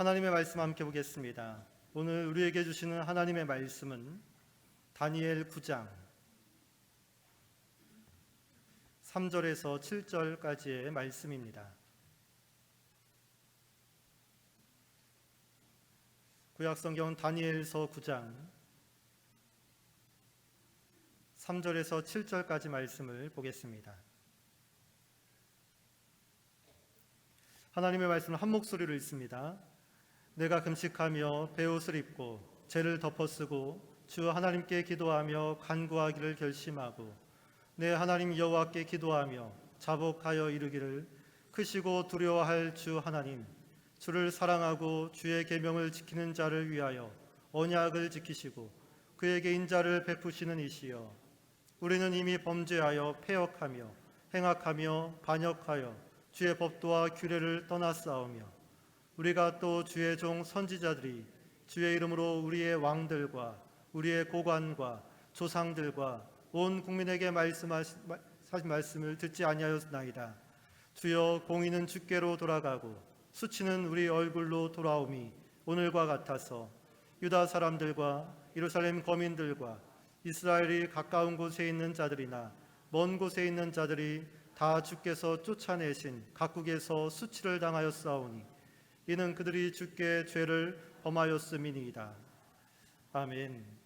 하나님의 말씀 함께 보겠습니다. 오늘 우리에게 주시는 하나님의 말씀은 다니엘 9장 3절에서 7절까지의 말씀입니다. 구약성경 다니엘서 9장 3절에서 7절까지 말씀을 보겠습니다. 하나님의 말씀은 한 목소리로 읽습니다. 내가 금식하며 베옷을 입고 죄를 덮어쓰고 주 하나님께 기도하며 간구하기를 결심하고 내 하나님 여호와께 기도하며 자복하여 이르기를 크시고 두려워할 주 하나님, 주를 사랑하고 주의 계명을 지키는 자를 위하여 언약을 지키시고 그에게 인자를 베푸시는 이시여, 우리는 이미 범죄하여 패역하며 행악하며 반역하여 주의 법도와 규례를 떠났사오며 우리가 또 주의 종 선지자들이 주의 이름으로 우리의 왕들과 우리의 고관과 조상들과 온 국민에게 말씀하신 말씀을 듣지 아니하였나이다. 주여, 공의는 주께로 돌아가고 수치는 우리 얼굴로 돌아오미 오늘과 같아서 유다 사람들과 예루살렘 거민들과 이스라엘이 가까운 곳에 있는 자들이나 먼 곳에 있는 자들이 다 주께서 쫓아내신 각국에서 수치를 당하였사오니 이는 그들이 주께 죄를 범하였음이니이다. 아멘.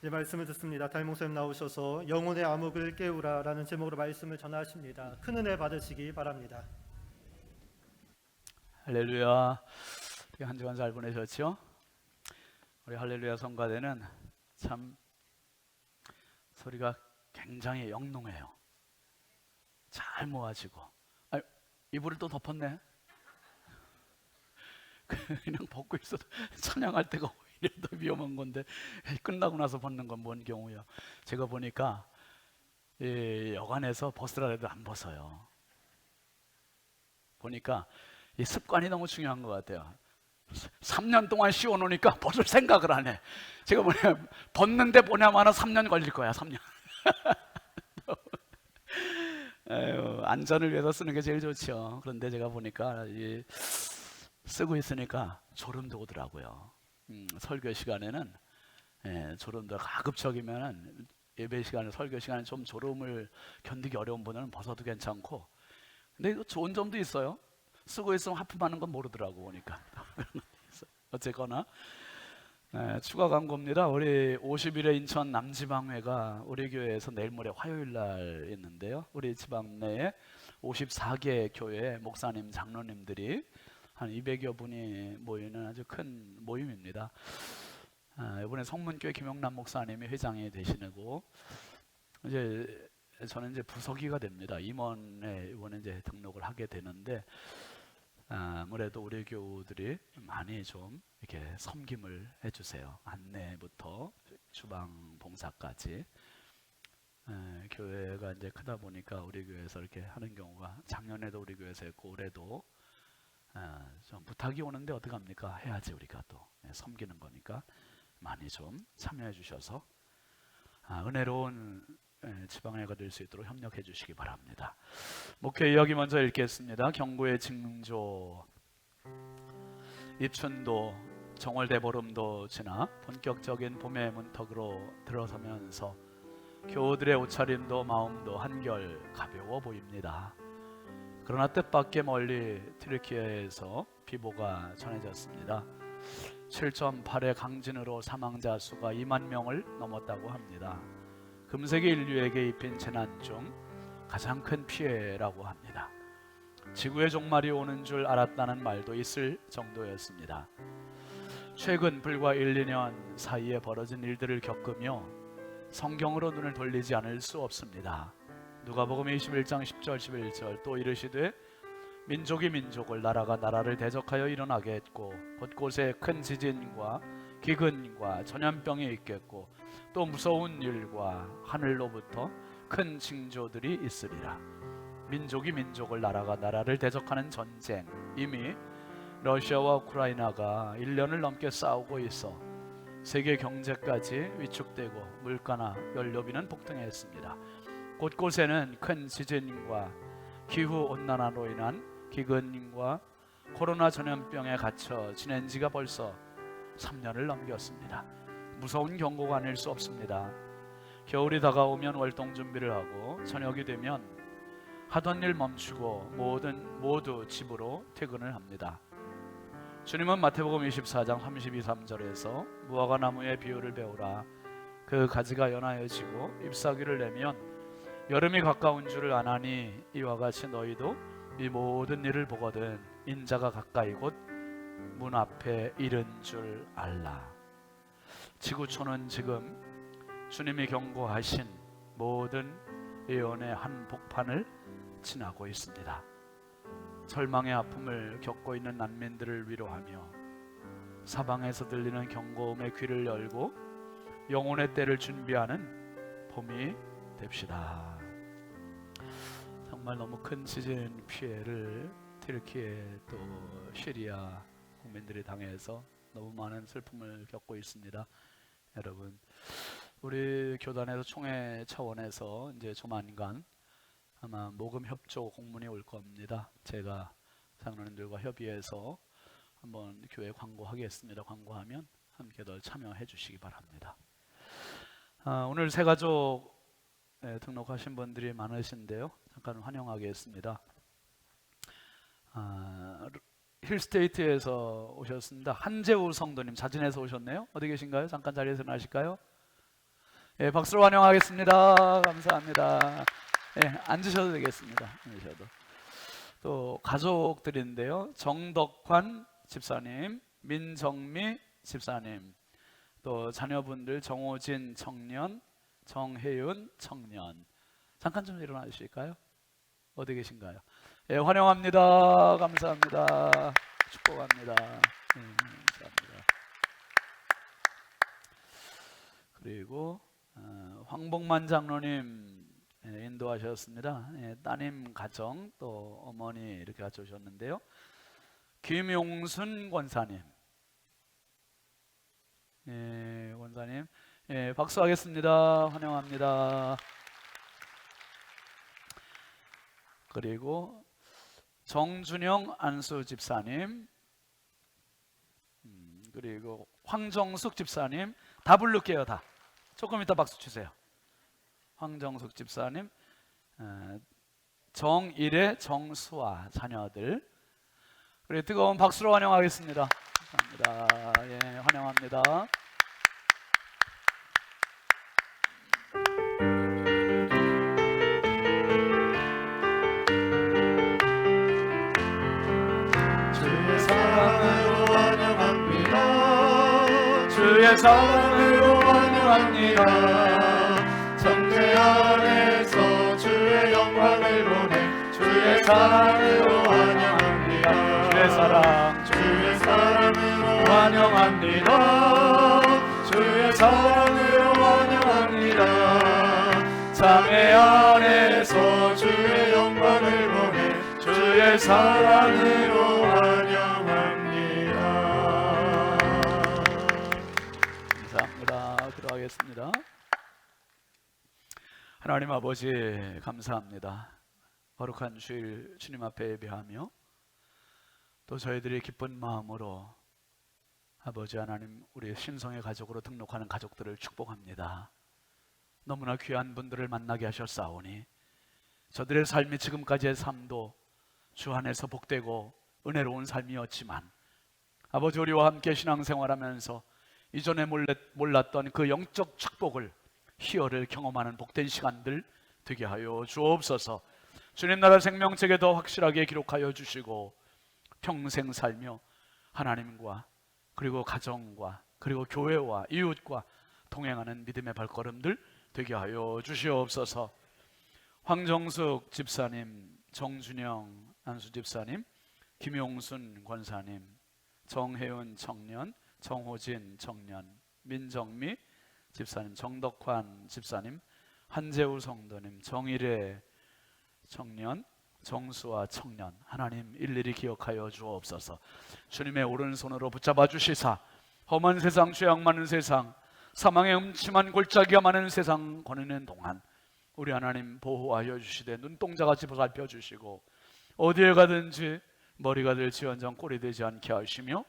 네, 말씀을 듣습니다. 담임 목사님 나오셔서 영혼의 암흑을 깨우라라는 제목으로 말씀을 전하십니다. 큰 은혜 받으시기 바랍니다. 할렐루야. 우리 한 주간 잘 보내셨죠? 우리 할렐루야 성가대는 참 소리가 굉장히 영롱해요. 잘 모아지고. 이불을 또 덮었네. 그냥 벗고 있어도 찬양할 때가 오히려 더 위험한 건데 끝나고 나서 벗는 건 뭔 경우야. 제가 보니까 여관에서 벗으라 해도 안 벗어요. 보니까 이 습관이 너무 중요한 것 같아요. 3년 동안 씌워놓으니까 벗을 생각을 안 해. 제가 뭐냐, 벗는데 보냐마는 3년 걸릴 거야. 3년. 안전을 위해서 쓰는 게 제일 좋죠. 그런데 제가 보니까 쓰고 있으니까 졸음도 오더라고요. 설교 시간에는 졸음도 가급적이면 예배 시간에 설교 시간에 좀 졸음을 견디기 어려운 분은 벗어도 괜찮고, 근데 좋은 점도 있어요. 쓰고 있으면 하품하는 건 모르더라고 보니까. 어쨌거나 추가 광고입니다. 우리 50일의 인천 남지방회가 우리 교회에서 내일 모레 화요일 날 있는데요. 우리 지방 내에 54개 교회 목사님 장로님들이 한 200여 분이 모이는 아주 큰 모임입니다. 이번에 성문교회 김용남 목사님이 회장이 되시고, 이제 저는 이제 부서기가 됩니다. 임원에 이번에 이제 등록을 하게 되는데, 아무래도 우리 교우들이 많이 좀 이렇게 섬김을 해주세요. 안내부터 주방 봉사까지. 교회가 이제 크다 보니까 우리 교회에서 이렇게 하는 경우가 작년에도 우리 교회에서 했고 올해도 좀 부탁이 오는데 어떡합니까? 해야지 우리가 또 섬기는 거니까 많이 좀 참여해 주셔서 은혜로운 지방회가 될 수 있도록 협력해 주시기 바랍니다. 목회 이야기 먼저 읽겠습니다. 경고의 징조. 입춘도 정월대 보름도 지나 본격적인 봄의 문턱으로 들어서면서 교우들의 옷차림도 마음도 한결 가벼워 보입니다. 그러나 뜻밖의 멀리 튀르키예에서 비보가 전해졌습니다. 7.8의 강진으로 사망자 수가 2만 명을 넘었다고 합니다. 금세기 인류에게 입힌 재난 중 가장 큰 피해라고 합니다. 지구의 종말이 오는 줄 알았다는 말도 있을 정도였습니다. 최근 불과 1, 2년 사이에 벌어진 일들을 겪으며 성경으로 눈을 돌리지 않을 수 없습니다. 누가복음 21장 10절 11절 또 이르시되 민족이 민족을 나라가 나라를 대적하여 일어나게 했고 곳곳에 큰 지진과 기근과 전염병이 있겠고 또 무서운 일과 하늘로부터 큰 징조들이 있으리라. 민족이 민족을 나라가 나라를 대적하는 전쟁, 이미 러시아와 우크라이나가 1년을 넘게 싸우고 있어 세계 경제까지 위축되고 물가나 연료비는 폭등했습니다. 곳곳에는 큰 지진과 기후온난화로 인한 기근과 코로나 전염병에 갇혀 지낸 지가 벌써 3년을 넘겼습니다. 무서운 경고가 아닐 수 없습니다. 겨울이 다가오면 월동 준비를 하고 저녁이 되면 하던 일 멈추고 모두 집으로 퇴근을 합니다. 주님은 마태복음 24장 32, 3절에서 무화과 나무의 비유를 배우라. 그 가지가 연하여지고 잎사귀를 내면 여름이 가까운 줄을 아나니 이와 같이 너희도 이 모든 일을 보거든 인자가 가까이 곧 문 앞에 이른 줄 알라. 지구촌은 지금 주님이 경고하신 모든 예언의 한복판을 지나고 있습니다. 절망의 아픔을 겪고 있는 난민들을 위로하며 사방에서 들리는 경고음의 귀를 열고 영혼의 때를 준비하는 봄이 됩시다. 정말 너무 큰 지진 피해를 튀르키예 또 시리아 국민들이 당해서 너무 많은 슬픔을 겪고 있습니다. 여러분, 우리 교단에서 총회 차원에서 이제 조만간 아마 모금 협조 공문이 올 겁니다. 제가 장로님들과 협의해서 한번 교회 광고하겠습니다. 광고하면 함께들 참여해 주시기 바랍니다. 오늘 새 가족 등록하신 분들이 많으신데요. 잠깐 환영하겠습니다. 힐스테이트에서 오셨습니다. 한재우 성도님, 자진해서 오셨네요. 어디 계신가요? 잠깐 자리에서 나실까요? 예, 박수로 환영하겠습니다. 감사합니다. 예, 앉으셔도 되겠습니다. 앉으셔도. 또 가족들인데요. 정덕환 집사님, 민정미 집사님, 또 자녀분들 정호진 청년, 정혜윤 청년. 잠깐 좀 일어나 주실까요? 어디 계신가요? 예, 환영합니다. 감사합니다. 축복합니다. 감사합니다. 그리고 황복만 장로님 인도하셨습니다. 따님 가정 또 어머니 이렇게 같이 오셨는데요. 김용순 권사님, 권사님, 박수하겠습니다. 환영합니다. 그리고 정준영 안수 집사님, 그리고 황정숙 집사님, 다 부를게요. 다 조금 이따 박수 주세요. 황정숙 집사님, 정일의 정수아 자녀들, 그리고 뜨거운 박수로 환영하겠습니다. 감사합니다. 예, 환영합니다. 주의 사랑으로 환영합니다. 주의 사랑으로 환영합니다. 정죄 안에서 주의 영광을 보내 주의 사랑으로 환영합니다. 주의 사랑, 주의 사랑으로 환영합니다. 주의 사랑으로 환영합니다. 자매 안에서 주의 영광을 보내 주의 사랑으로 환영합니다. 감사합니다. 들어가겠습니다. 하나님 아버지 감사합니다. 거룩한 주일 주님 앞에 예배하며 또 저희들이 기쁜 마음으로 아버지 하나님 우리 신성의 가족으로 등록하는 가족들을 축복합니다. 너무나 귀한 분들을 만나게 하셨사오니 저들의 삶이 지금까지의 삶도 주 안에서 복되고 은혜로운 삶이었지만 아버지 우리와 함께 신앙생활하면서 이전에 몰랐던 그 영적 축복을 희열을 경험하는 복된 시간들 되게 하여 주옵소서. 주님 나라 생명책에 더 확실하게 기록하여 주시고 평생 살며 하나님과 그리고 가정과 그리고 교회와 이웃과 동행하는 믿음의 발걸음들 되게 하여 주시옵소서. 황정숙 집사님, 정준영 안수 집사님, 김용순 권사님, 정혜윤 청년, 정호진 청년, 민정미 집사님, 정덕환 집사님, 한재우 성도님, 정일의 청년, 정수아 청년, 하나님 일일이 기억하여 주옵소서. 주님의 오른손으로 붙잡아 주시사 험한 세상, 죄악 많은 세상, 사망의 음침한 골짜기가 많은 세상 거니는 동안 우리 하나님 보호하여 주시되 눈동자같이 보살펴 주시고 어디에 가든지 머리가 될지언정 꼴이 되지 않게 하시며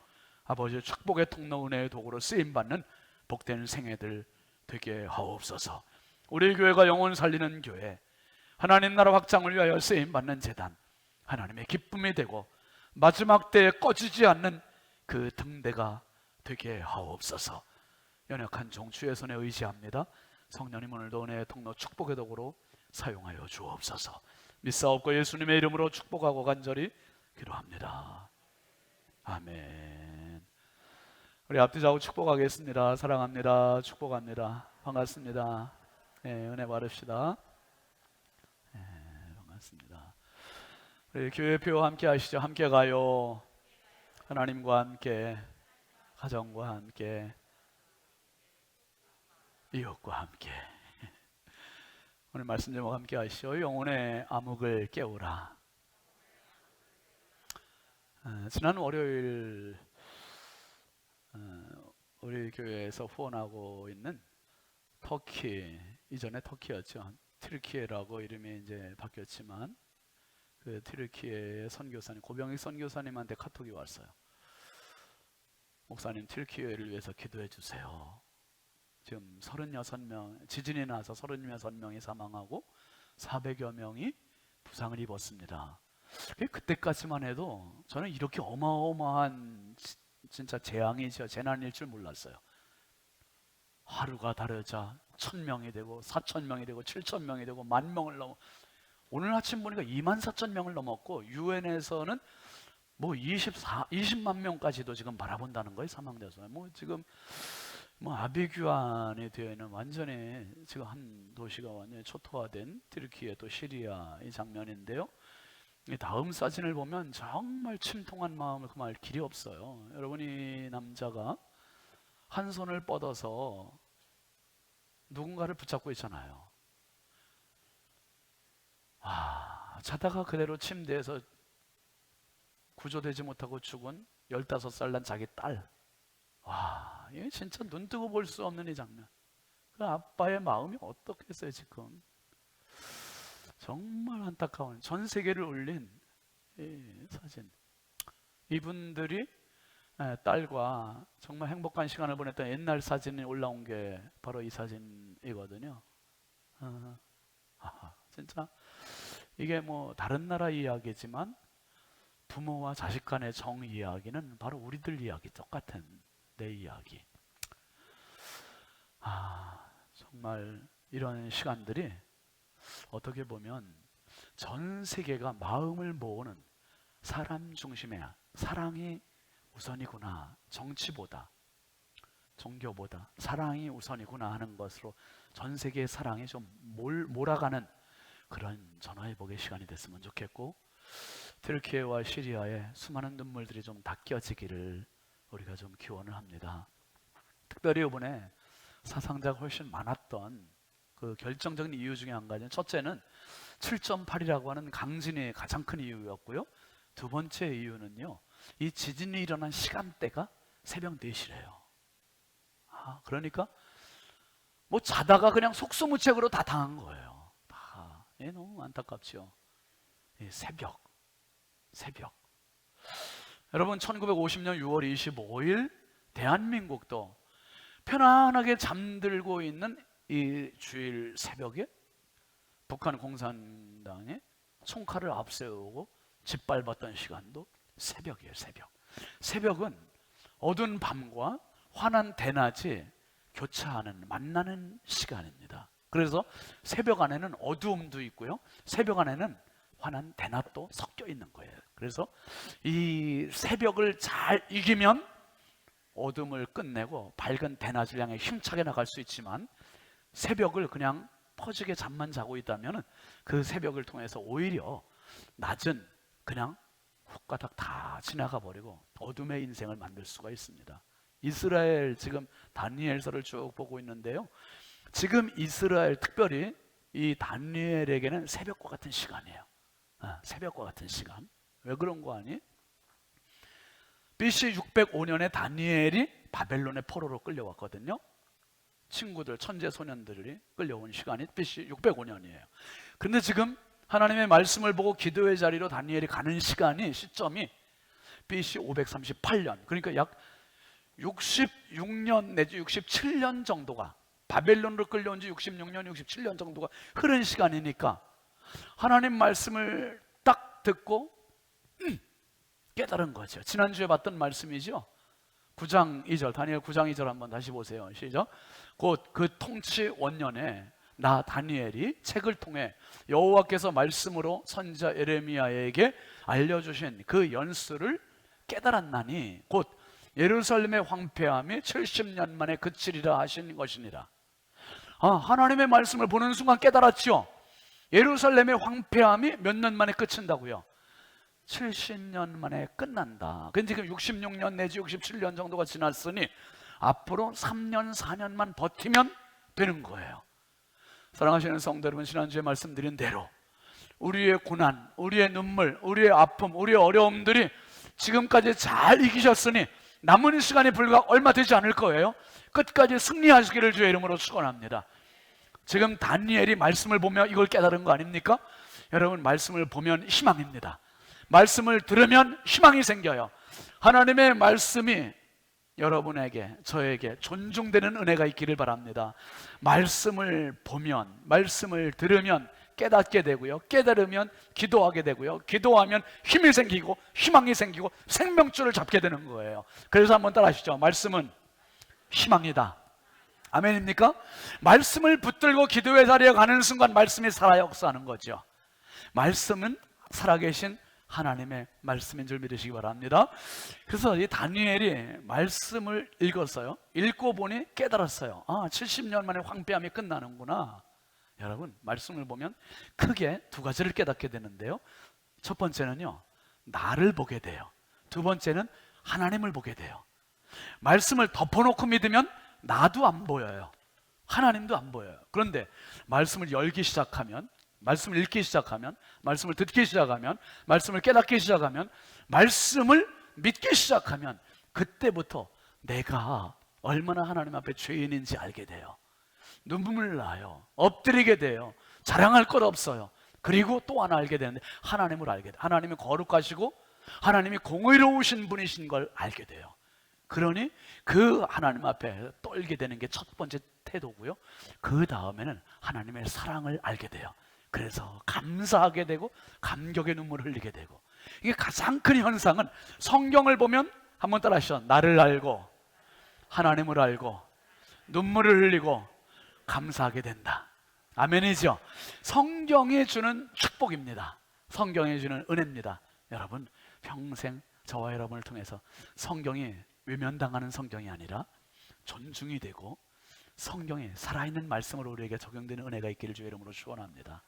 아버지의 축복의 통로 은혜의 도구로 쓰임받는 복된 생애들 되게 하옵소서. 우리 교회가 영혼 살리는 교회, 하나님 나라 확장을 위하여 쓰임받는 재단, 하나님의 기쁨이 되고 마지막 때에 꺼지지 않는 그 등대가 되게 하옵소서. 연약한 종 주의 손에 의지합니다. 성령님 오늘도 은혜의 통로 축복의 도구로 사용하여 주옵소서. 믿사옵고 예수님의 이름으로 축복하고 간절히 기도합니다. 아멘. 우리 앞뒤 좌우 축복하겠습니다. 사랑합니다. 축복합니다. 반갑습니다. 은혜 바릅시다. 반갑습니다. 우리 교회표 함께 하시죠. 함께 가요. 하나님과 함께, 가정과 함께, 이웃과 함께. 오늘 말씀 제목 함께 하시죠. 영혼의 암흑을 깨우라. 지난 월요일 우리 교회에서 후원하고 있는 터키, 이전에 터키였죠. 튀르키예라고 이름이 이제 바뀌었지만 그 튀르키예의 선교사님, 고병익 선교사님한테 카톡이 왔어요. 목사님 튀르키예를 위해서 기도해 주세요. 지금 36명, 지진이 나서 36명이 사망하고 400여 명이 부상을 입었습니다. 그때까지만 해도 저는 이렇게 어마어마한 진짜 재앙이죠, 재난일 줄 몰랐어요. 하루가 다르자 1,000명이 되고 4,000명이 되고 7,000명이 되고 10,000명을 넘어, 오늘 아침 보니까 24,000명을 넘었고 유엔에서는 뭐 20만 명까지도 지금 바라본다는 거예요. 사망자수. 뭐 지금 뭐 아비규환이 되어 있는 완전히 지금 한 도시가 완전히 초토화된 튀르키예 또 시리아 이 장면인데요. 이 다음 사진을 보면 정말 침통한 마음을 금할 길이 없어요. 여러분, 이 남자가 한 손을 뻗어서 누군가를 붙잡고 있잖아요. 자다가 그대로 침대에서 구조되지 못하고 죽은 15살 난 자기 딸. 이게 진짜 눈 뜨고 볼 수 없는 이 장면. 그 아빠의 마음이 어떻겠어요 지금. 정말 안타까운, 전 세계를 울린 이 사진. 이분들이 딸과 정말 행복한 시간을 보냈던 옛날 사진이 올라온 게 바로 이 사진이거든요. 진짜 이게 뭐 다른 나라 이야기지만 부모와 자식 간의 정 이야기는 바로 우리들 이야기 똑같은 내 이야기. 정말 이런 시간들이 어떻게 보면 전 세계가 마음을 모으는 사람 중심의 사랑이 우선이구나, 정치보다 종교보다 사랑이 우선이구나 하는 것으로 전 세계의 사랑이 좀 몰아가는 그런 전화위복의 시간이 됐으면 좋겠고, 튀르키예와 시리아의 수많은 눈물들이 좀 닦여지기를 우리가 좀 기원을 합니다. 특별히 이번에 사상자가 훨씬 많았던 그 결정적인 이유 중에 한 가지는, 첫째는 7.8이라고 하는 강진이 가장 큰 이유였고요. 두 번째 이유는요, 이 지진이 일어난 시간대가 새벽 4시래요. 그러니까 뭐 자다가 그냥 속수무책으로 다 당한 거예요. 너무 안타깝죠. 새벽. 여러분, 1950년 6월 25일 대한민국도 편안하게 잠들고 있는 이 주일 새벽에 북한 공산당이 총칼을 앞세우고 짓밟았던 시간도 새벽이에요. 새벽은 어두운 밤과 환한 대낮이 교차하는, 만나는 시간입니다. 그래서 새벽 안에는 어두움도 있고요, 새벽 안에는 환한 대낮도 섞여 있는 거예요. 그래서 이 새벽을 잘 이기면 어둠을 끝내고 밝은 대낮을 향해 힘차게 나갈 수 있지만, 새벽을 그냥 퍼지게 잠만 자고 있다면 그 새벽을 통해서 오히려 낮은 그냥 훅가닥 다 지나가 버리고 어둠의 인생을 만들 수가 있습니다. 이스라엘 지금 다니엘서를 쭉 보고 있는데요, 지금 이스라엘, 특별히 이 다니엘에게는 새벽과 같은 시간이에요. 새벽과 같은 시간. 왜 그런 거 아니? BC 605년에 다니엘이 바벨론의 포로로 끌려왔거든요. 친구들, 천재 소년들이 끌려온 시간이 BC 605년이에요. 그런데 지금 하나님의 말씀을 보고 기도의 자리로 다니엘이 가는 시점이 BC 538년, 그러니까 약 66년 내지 67년 정도가, 바벨론으로 끌려온 지 66년, 67년 정도가 흐른 시간이니까 하나님 말씀을 딱 듣고 깨달은 거죠. 지난주에 봤던 말씀이죠. 9장 2절, 다니엘 9장 2절 한번 다시 보세요. 시작. 곧 그 통치 원년에 나 다니엘이 책을 통해 여호와께서 말씀으로 선지자 예레미야에게 알려주신 그 연수를 깨달았나니 곧 예루살렘의 황폐함이 70년 만에 그치리라 하신 것이니라. 하나님의 말씀을 보는 순간 깨달았죠. 예루살렘의 황폐함이 몇 년 만에 끝인다고요? 70년 만에 끝난다. 근데 지금 66년 내지 67년 정도가 지났으니 앞으로 3년 4년만 버티면 되는 거예요. 사랑하시는 성도 여러분, 지난주에 말씀드린 대로 우리의 고난, 우리의 눈물, 우리의 아픔, 우리의 어려움들이 지금까지 잘 이기셨으니 남은 시간이 불과 얼마 되지 않을 거예요. 끝까지 승리하시기를 주의 이름으로 축원합니다. 지금 다니엘이 말씀을 보며 이걸 깨달은 거 아닙니까? 여러분, 말씀을 보면 희망입니다. 말씀을 들으면 희망이 생겨요. 하나님의 말씀이 여러분에게, 저에게 존중되는 은혜가 있기를 바랍니다. 말씀을 보면, 말씀을 들으면 깨닫게 되고요, 깨달으면 기도하게 되고요, 기도하면 힘이 생기고 희망이 생기고 생명줄을 잡게 되는 거예요. 그래서 한번 따라 하시죠. 말씀은 희망이다. 아멘입니까? 말씀을 붙들고 기도의 자리에 가는 순간 말씀이 살아 역사하는 거죠. 말씀은 살아계신 하나님의 말씀인 줄 믿으시기 바랍니다. 그래서 이 다니엘이 말씀을 읽었어요. 읽고 보니 깨달았어요. 70년 만에 황폐함이 끝나는구나. 여러분, 말씀을 보면 크게 두 가지를 깨닫게 되는데요. 첫 번째는요, 나를 보게 돼요. 두 번째는 하나님을 보게 돼요. 말씀을 덮어놓고 믿으면 나도 안 보여요. 하나님도 안 보여요. 그런데 말씀을 열기 시작하면, 말씀을 읽기 시작하면, 말씀을 듣기 시작하면, 말씀을 깨닫기 시작하면, 말씀을 믿기 시작하면 그때부터 내가 얼마나 하나님 앞에 죄인인지 알게 돼요. 눈물 나요. 엎드리게 돼요. 자랑할 것 없어요. 그리고 또 하나 알게 되는데 하나님을 알게 돼요. 하나님이 거룩하시고 하나님이 공의로우신 분이신 걸 알게 돼요. 그러니 그 하나님 앞에 떨게 되는 게 첫 번째 태도고요. 그 다음에는 하나님의 사랑을 알게 돼요. 그래서 감사하게 되고 감격의 눈물을 흘리게 되고, 이게 가장 큰 현상은 성경을 보면, 한번 따라 하시죠. 나를 알고 하나님을 알고 눈물을 흘리고 감사하게 된다. 아멘이죠. 성경이 주는 축복입니다. 성경이 주는 은혜입니다. 여러분, 평생 저와 여러분을 통해서 성경이 외면당하는 성경이 아니라 존중이 되고 성경에 살아있는 말씀으로 우리에게 적용되는 은혜가 있기를 주의 이름으로 축원합니다.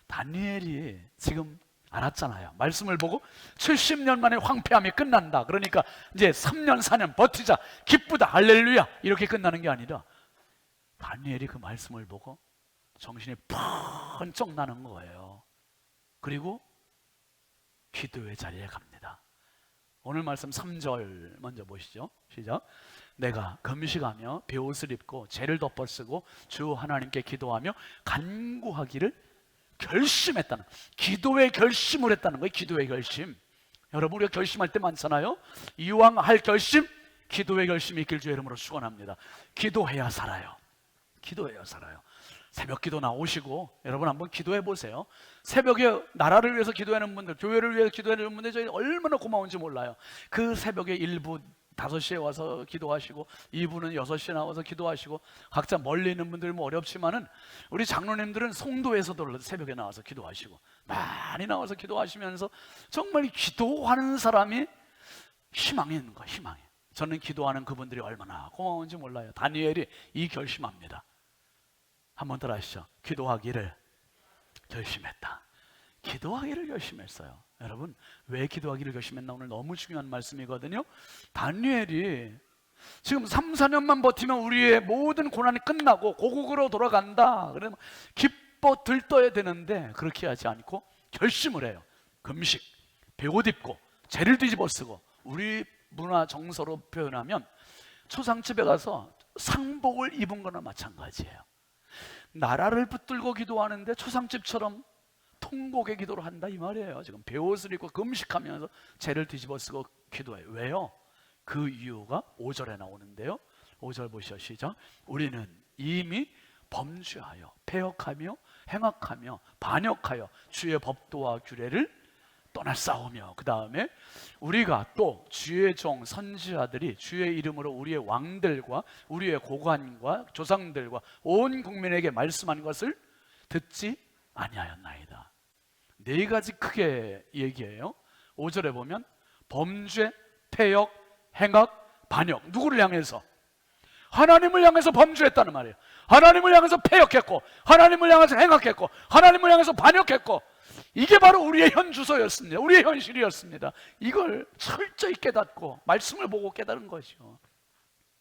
다니엘이 지금 알았잖아요. 말씀을 보고 70년 만에 황폐함이 끝난다. 그러니까 이제 3년 4년 버티자, 기쁘다, 할렐루야, 이렇게 끝나는 게 아니라 다니엘이 그 말씀을 보고 정신이 번쩍 나는 거예요. 그리고 기도의 자리에 갑니다. 오늘 말씀 3절 먼저 보시죠. 시작. 내가 금식하며 베옷을 입고 죄를 덮어쓰고 주 하나님께 기도하며 간구하기를 결심했다는, 기도의 결심을 했다는 거예요. 기도의 결심. 여러분, 우리가 결심할 때 많잖아요. 이왕 할 결심, 기도의 결심이 있길 주의 이름으로 축원합니다. 기도해야 살아요. 기도해야 살아요. 새벽 기도 나오시고 여러분 한번 기도해 보세요. 새벽에 나라를 위해서 기도하는 분들, 교회를 위해서 기도하는 분들, 저희 얼마나 고마운지 몰라요. 그 새벽에 일부 5시에 와서 기도하시고 2부는 6시에 나와서 기도하시고, 각자 멀리 있는 분들 뭐 어렵지만은 우리 장로님들은 송도에서도 새벽에 나와서 기도하시고 많이 나와서 기도하시면서 정말 기도하는 사람이 희망이 있는 거예요. 희망이. 저는 기도하는 그분들이 얼마나 고마운지 몰라요. 다니엘이 이 결심합니다. 한번 따라 하시죠. 기도하기를 결심했다. 기도하기를 결심했어요. 여러분, 왜 기도하기를 결심했나? 오늘 너무 중요한 말씀이거든요. 다니엘이 지금 3, 4년만 버티면 우리의 모든 고난이 끝나고 고국으로 돌아간다, 그러면 기뻐 들떠야 되는데 그렇게 하지 않고 결심을 해요. 금식, 베옷 입고 죄를 뒤집어쓰고, 우리 문화 정서로 표현하면 초상집에 가서 상복을 입은 거나 마찬가지예요. 나라를 붙들고 기도하는데 초상집처럼 통곡의 기도를 한다, 이 말이에요. 지금 베옷을 입고 금식하면서 죄를 뒤집어쓰고 기도해요. 왜요? 그 이유가 5절에 나오는데요. 5절 보시죠. 시작. 우리는 이미 범죄하여 패역하며 행악하며 반역하여 주의 법도와 규례를 떠났사오며, 그 다음에 우리가 또 주의 종 선지자들이 주의 이름으로 우리의 왕들과 우리의 고관과 조상들과 온 국민에게 말씀한 것을 듣지 아니하였나이다. 4가지 크게 얘기해요. 5절에 보면 범죄, 패역, 행악, 반역. 누구를 향해서? 하나님을 향해서 범죄했다는 말이에요. 하나님을 향해서 패역했고, 하나님을 향해서 행악했고, 하나님을 향해서 반역했고, 이게 바로 우리의 현 주소였습니다. 우리의 현실이었습니다. 이걸 철저히 깨닫고 말씀을 보고 깨달은 것이죠.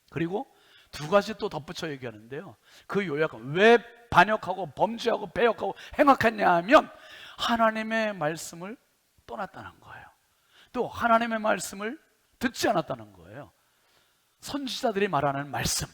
그리고 2가지 또 덧붙여 얘기하는데요. 그 요약은 왜 반역하고 범죄하고 패역하고 행악했냐 하면 하나님의 말씀을 떠났다는 거예요. 또 하나님의 말씀을 듣지 않았다는 거예요. 선지자들이 말하는 말씀,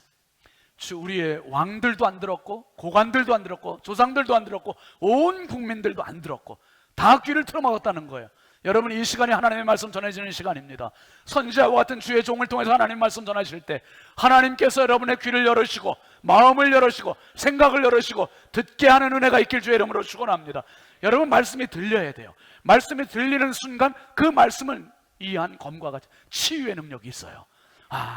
우리의 왕들도 안 들었고 고관들도 안 들었고 조상들도 안 들었고 온 국민들도 안 들었고 다 귀를 틀어막았다는 거예요. 여러분, 이 시간이 하나님의 말씀 전해지는 시간입니다. 선지자와 같은 주의 종을 통해서 하나님 말씀 전하실 때 하나님께서 여러분의 귀를 열으시고 마음을 열으시고 생각을 열으시고 듣게 하는 은혜가 있길 주의 이름으로 축원합니다. 여러분, 말씀이 들려야 돼요. 말씀이 들리는 순간 그 말씀은 이한 검과 같이 치유의 능력이 있어요.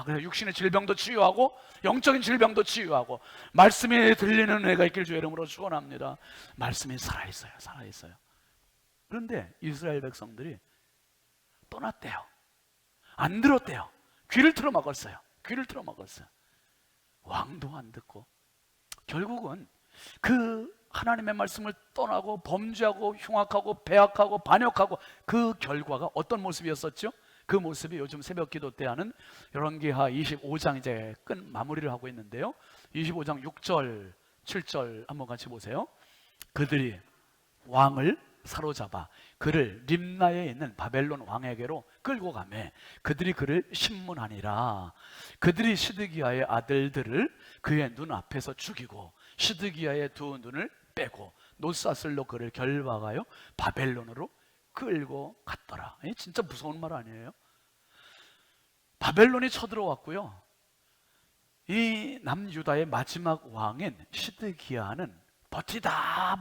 그래서 육신의 질병도 치유하고 영적인 질병도 치유하고 말씀이 들리는 은혜가 있길 주의 이름으로 축원합니다. 말씀이 살아있어요. 살아있어요. 그런데 이스라엘 백성들이 떠났대요. 안 들었대요. 귀를 틀어막았어요. 귀를 틀어막았어요. 왕도 안 듣고 결국은 그 하나님의 말씀을 떠나고 범죄하고 흉악하고 배악하고 반역하고 그 결과가 어떤 모습이었었죠? 그 모습이 요즘 새벽 기도 때 하는 열왕기하 25장 이제 끝 마무리를 하고 있는데요. 25장 6절 7절 한번 같이 보세요. 그들이 왕을 사로잡아 그를 림나에 있는 바벨론 왕에게로 끌고 가매 그들이 그를 신문하니라. 그들이 시드기야의 아들들을 그의 눈 앞에서 죽이고 시드기야의 두 눈을 빼고 노사슬로 그를 결박하여 바벨론으로 끌고 갔더라. 진짜 무서운 말 아니에요? 바벨론이 쳐들어왔고요. 이 남유다의 마지막 왕인 시드기야는 버티다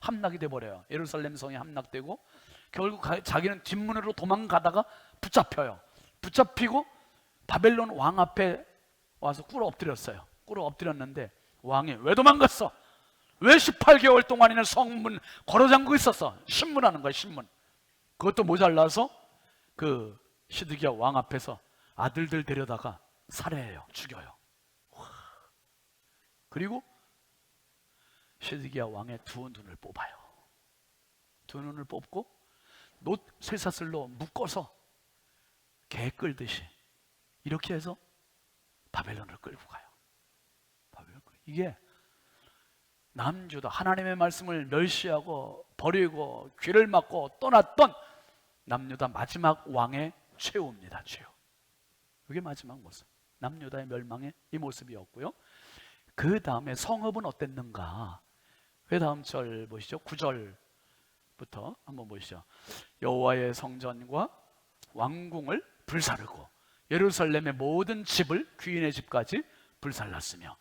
함락이 돼버려요. 예루살렘 성이 함락되고 결국 자기는 뒷문으로 도망가다가 붙잡혀요. 붙잡히고 바벨론 왕 앞에 와서 꿇어 엎드렸어요. 꿇어 엎드렸는데 왕이 왜 도망갔어? 왜 18개월 동안이나 성문 걸어잠그고 있었어? 신문하는 거야, 신문. 그것도 모자라서 그 시드기야 왕 앞에서 아들들 데려다가 살해해요. 죽여요. 그리고 시드기야 왕의 두 눈을 뽑아요. 두 눈을 뽑고 쇠사슬로 묶어서 개 끌듯이 이렇게 해서 바벨론을 끌고 가요. 이게 남유다 하나님의 말씀을 멸시하고 버리고 귀를 막고 떠났던 남유다 마지막 왕의 최후입니다. 최후. 그게 마지막 모습. 남유다의 멸망의 이 모습이었고요. 그 다음에 성읍은 어땠는가? 그 다음 절 보시죠. 9절부터 한번 보시죠. 여호와의 성전과 왕궁을 불사르고 예루살렘의 모든 집을 귀인의 집까지 불살랐으며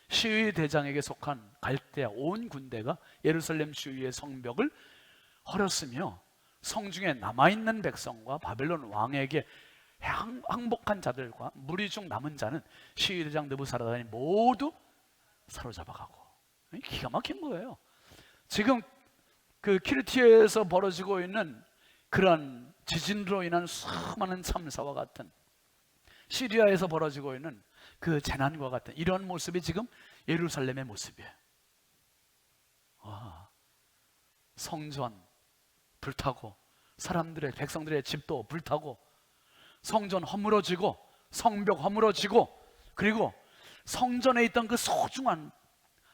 시위 대장에게 속한 갈대아 온 군대가 예루살렘 주위의 성벽을 헐었으며 성중에 남아있는 백성과 바벨론 왕에게 항복한 자들과 무리 중 남은 자는 시위 대장 느부사라단이 모두 사로잡아가고. 기가 막힌 거예요. 지금 그 키르티에서 벌어지고 있는 그런 지진으로 인한 수많은 참사와 같은 시리아에서 벌어지고 있는 그 재난과 같은 이런 모습이 지금 예루살렘의 모습이에요. 성전 불타고 백성들의 집도 불타고 성전 허물어지고 성벽 허물어지고 그리고 성전에 있던 그 소중한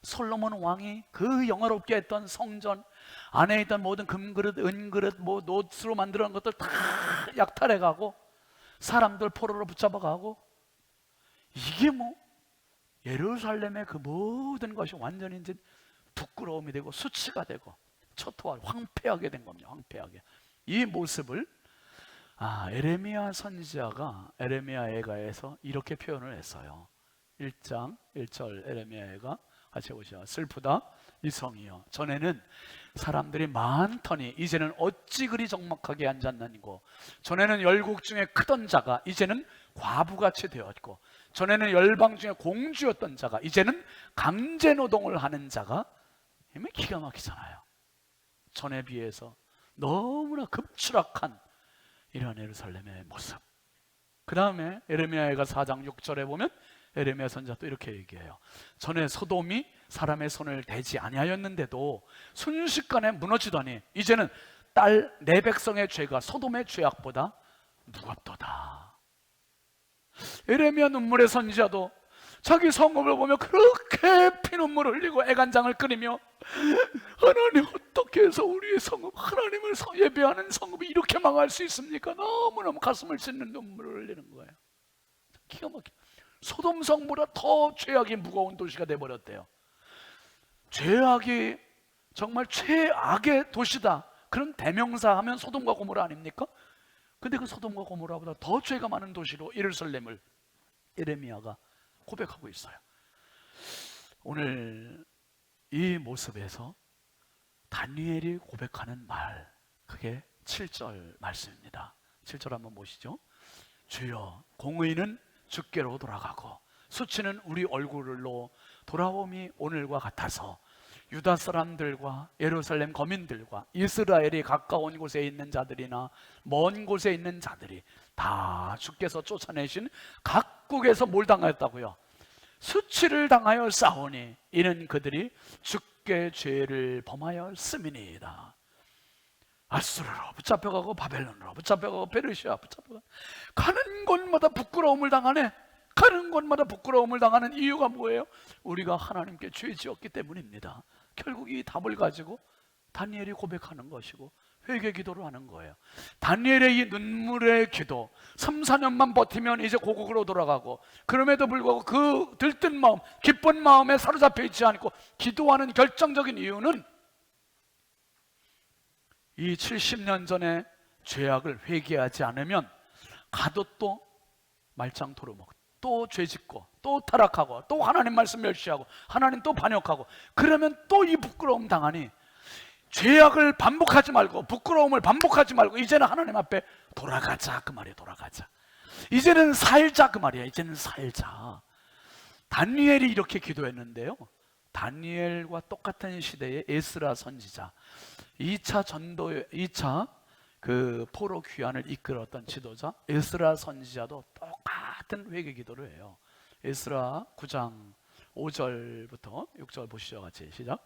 솔로몬 왕이 그 영화롭게 했던 성전 안에 있던 모든 금그릇, 은그릇, 노스로 만들어 놓은 것들 다 약탈해가고 사람들 포로로 붙잡아가고 이게 예루살렘의 그 모든 것이 완전히 이제 부끄러움이 되고 수치가 되고 초토화, 황폐하게 된 겁니다. 황폐하게. 이 모습을 에레미야 선지자가 에레미야 애가에서 이렇게 표현을 했어요. 1장 1절 에레미야 애가 같이 보시죠. 슬프다 이 성이여 전에는 사람들이 많더니 이제는 어찌 그리 적막하게 앉았나니고 전에는 열국 중에 크던 자가 이제는 과부같이 되었고 전에는 열방 중에 공주였던 자가 이제는 강제노동을 하는 자가 기가 막히잖아요. 전에 비해서 너무나 급추락한 이런 예루살렘의 모습. 그 다음에 에레미야가 4장 6절에 보면 에레미야 선지자 또 이렇게 얘기해요. 전에 소돔이 사람의 손을 대지 아니하였는데도 순식간에 무너지더니 이제는 내 백성의 죄가 소돔의 죄악보다 무겁도다. 에레미야 눈물의 선지자도 자기 성읍을 보며 그렇게 피눈물을 흘리고 애간장을 끓이며 하나님 어떻게 해서 우리의 성읍 하나님을 예배하는 성읍이 이렇게 망할 수 있습니까? 너무너무 가슴을 찢는 눈물을 흘리는 거예요. 기가 막혀. 소돔 성보다 더 죄악이 무거운 도시가 돼버렸대요. 죄악이 정말 최악의 도시다 그런 대명사 하면 소돔과 고모라 아닙니까? 근데 그 소돔과 고모라보다 더 죄가 많은 도시로 예루살렘을 에레미야가 고백하고 있어요. 오늘 이 모습에서 다니엘이 고백하는 말, 그게 7절 말씀입니다. 7절 한번 보시죠. 주여 공의는 주께로 돌아가고 수치는 우리 얼굴로 돌아옴이 오늘과 같아서 유다 사람들과 예루살렘 거민들과 이스라엘이 가까운 곳에 있는 자들이나 먼 곳에 있는 자들이 다 주께서 쫓아내신 각국에서 뭘 당하였다고요? 수치를 당하여 싸우니 이는 그들이 주께 죄를 범하였음이니이다. 아수르로 붙잡혀가고 바벨론으로 붙잡혀가고 페르시아 붙잡혀가고 가는 곳마다 부끄러움을 당하네. 가는 곳마다 부끄러움을 당하는 이유가 뭐예요? 우리가 하나님께 죄 지었기 때문입니다. 결국 이 답을 가지고 다니엘이 고백하는 것이고 회개 기도를 하는 거예요. 다니엘의 이 눈물의 기도 3, 4년만 버티면 이제 고국으로 돌아가고, 그럼에도 불구하고 그 들뜬 마음, 기쁜 마음에 사로잡혀 있지 않고 기도하는 결정적인 이유는 이 70년 전에 죄악을 회개하지 않으면 가도 또 말짱토로 먹고 또 죄짓고 또 타락하고 또 하나님 말씀 멸시하고 하나님 또 반역하고, 그러면 또 이 부끄러움 당하니 죄악을 반복하지 말고 부끄러움을 반복하지 말고 이제는 하나님 앞에 돌아가자 그 말이에요. 돌아가자. 이제는 살자 그 말이야. 이제는 살자. 다니엘이 이렇게 기도했는데요, 다니엘과 똑같은 시대의 에스라 선지자, 2차 그 포로 귀환을 이끌었던 지도자 에스라 선지자도 똑같은 회개 기도를 해요. 에스라 9장 5절부터 6절 보시죠. 같이 시작.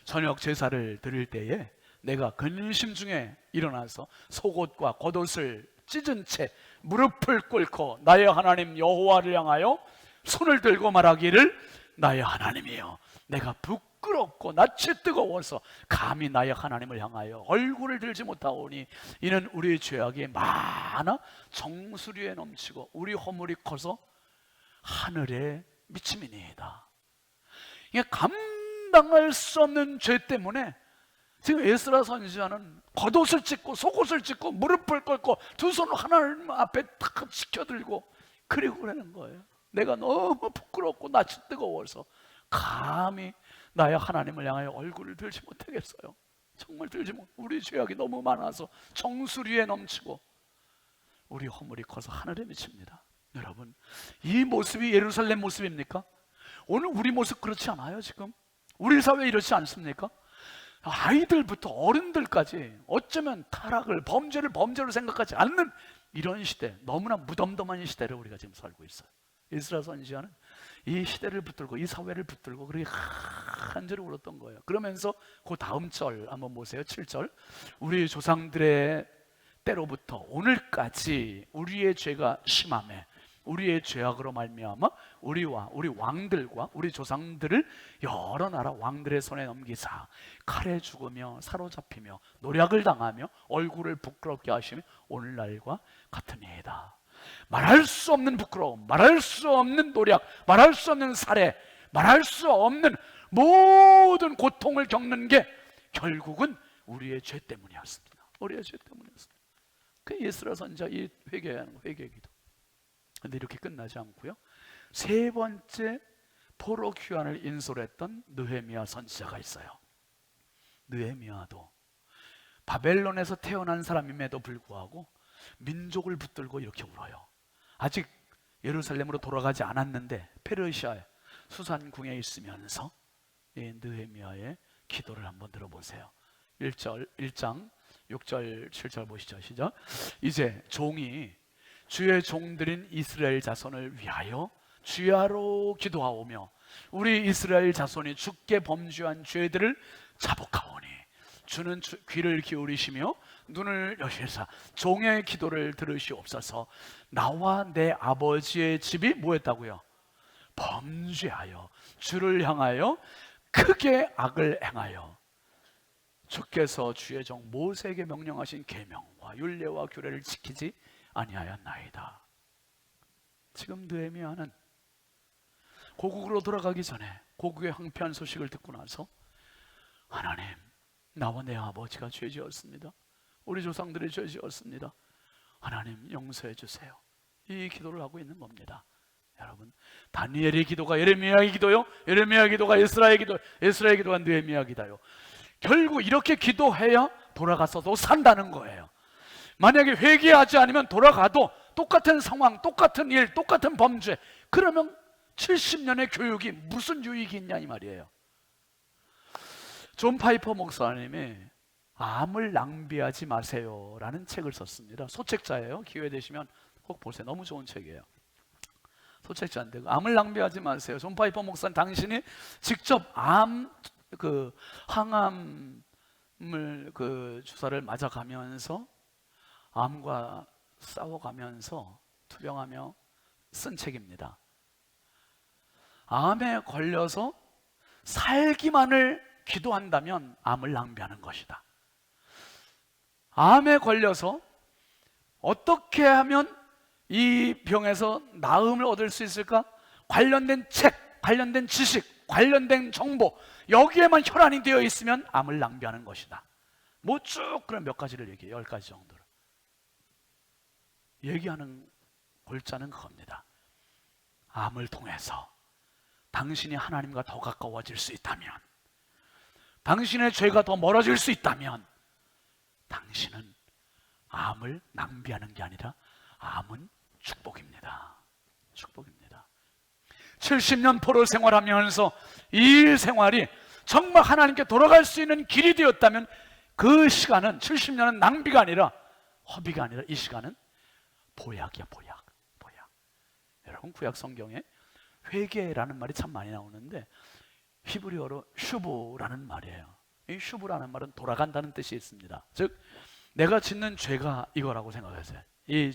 저녁 제사를 드릴 때에 내가 근심 중에 일어나서 속옷과 겉옷을 찢은 채 무릎을 꿇고 나의 하나님 여호와를 향하여 손을 들고 말하기를, 나의 하나님이여, 내가 부끄럽고 낯이 뜨거워서 감히 나의 하나님을 향하여 얼굴을 들지 못하오니 이는 우리의 죄악이 많아 정수리에 넘치고 우리 허물이 커서 하늘에 미침이니이다. 이게 감당할 수 없는 죄 때문에 지금 에스라 선지자는 겉옷을 찢고 속옷을 찢고 무릎을 꿇고 두 손을 하나님 앞에 탁 지켜들고 그리고 그러는 거예요. 내가 너무 부끄럽고 낯이 뜨거워서 감히 나의 하나님을 향하여 얼굴을 들지 못하겠어요. 정말 들지 못. 우리 죄악이 너무 많아서 정수리에 넘치고 우리 허물이 커서 하늘에 미칩니다. 여러분, 이 모습이 예루살렘 모습입니까? 오늘 우리 모습 그렇지 않아요? 지금 우리 사회 이렇지 않습니까? 아이들부터 어른들까지 어쩌면 타락을 범죄를 범죄로 생각하지 않는 이런 시대, 너무나 무덤덤한 시대를 우리가 지금 살고 있어요. 에스라 선지자는 이 시대를 붙들고 이 사회를 붙들고 그렇게 간절히 울었던 거예요. 그러면서 그 다음 절 한번 보세요. 7절. 우리 조상들의 때로부터 오늘까지 우리의 죄가 심하매 우리의 죄악으로 말미암아 우리와 우리 왕들과 우리 조상들을 여러 나라 왕들의 손에 넘기사 칼에 죽으며 사로잡히며 노략을 당하며 얼굴을 부끄럽게 하시며 오늘날과 같으니이다. 말할 수 없는 부끄러움, 말할 수 없는 노략, 말할 수 없는 살해, 말할 수 없는 모든 고통을 겪는 게 결국은 우리의 죄 때문이었습니다. 우리의 죄 때문이었습니다. 그 에스라 선지자 이 회개하는 거, 회개기도. 근데 이렇게 끝나지 않고요, 세 번째 포로 귀환을 인솔했던 느헤미야 선지자가 있어요. 느헤미야도 바벨론에서 태어난 사람임에도 불구하고 민족을 붙들고 이렇게 울어요. 아직 예루살렘으로 돌아가지 않았는데 페르시아의 수산궁에 있으면서 이 느헤미야의 기도를 한번 들어보세요. 1장 6절 7절 보시죠. 시작. 이제 종이 주의 종들인 이스라엘 자손을 위하여 주야로 기도하오며 우리 이스라엘 자손이 주께 범죄한 죄들을 자복하오니 주는 귀를 기울이시며 눈을 여시사 종의 기도를 들으시옵소서. 나와 내 아버지의 집이 뭐했다고요? 범죄하여 주를 향하여 크게 악을 행하여 주께서 주의 종 모세에게 명령하신 계명과 율례와 규례를 지키지 아니하였나이다. 지금 느헤미야는 고국으로 돌아가기 전에 고국의 황폐한 소식을 듣고 나서 하나님, 나와 내 아버지가 죄지었습니다. 우리 조상들이 죄지었습니다. 하나님 용서해 주세요. 이 기도를 하고 있는 겁니다. 여러분, 다니엘의 기도가 예레미야의 기도요, 예레미야의 기도가 에스라의 기도, 에스라의 기도가 느헤미야의 기도요. 결국 이렇게 기도해야 돌아가서도 산다는 거예요. 만약에 회개하지 않으면 돌아가도 똑같은 상황, 똑같은 일, 똑같은 범죄. 그러면 70년의 교육이 무슨 유익이 있냐 이 말이에요. 존 파이퍼 목사님이 암을 낭비하지 마세요 라는 책을 썼습니다. 소책자예요. 기회 되시면 꼭 보세요. 너무 좋은 책이에요. 소책자인데 암을 낭비하지 마세요. 존 파이퍼 목사는 당신이 직접 항암을 주사를 맞아가면서 암과 싸워가면서 투병하며 쓴 책입니다. 암에 걸려서 살기만을 기도한다면 암을 낭비하는 것이다. 암에 걸려서 어떻게 하면 이 병에서 나음을 얻을 수 있을까? 관련된 책, 관련된 지식, 관련된 정보, 여기에만 혈안이 되어 있으면 암을 낭비하는 것이다. 뭐 쭉 그런 몇 가지를 얘기해요. 10가지 정도를 얘기하는 골자는 그겁니다. 암을 통해서 당신이 하나님과 더 가까워질 수 있다면, 당신의 죄가 더 멀어질 수 있다면, 당신은 암을 낭비하는 게 아니라 암은 축복입니다. 축복입니다. 70년 포로 생활하면서 이 일 생활이 정말 하나님께 돌아갈 수 있는 길이 되었다면 그 시간은, 70년은 낭비가 아니라 허비가 아니라 이 시간은 보약이야. 보약. 여러분, 구약 성경에 회개라는 말이 참 많이 나오는데 히브리어로 슈브라는 말이에요. 이 슈브라는 말은 돌아간다는 뜻이 있습니다. 즉 내가 짓는 죄가 이거라고 생각하세요. 이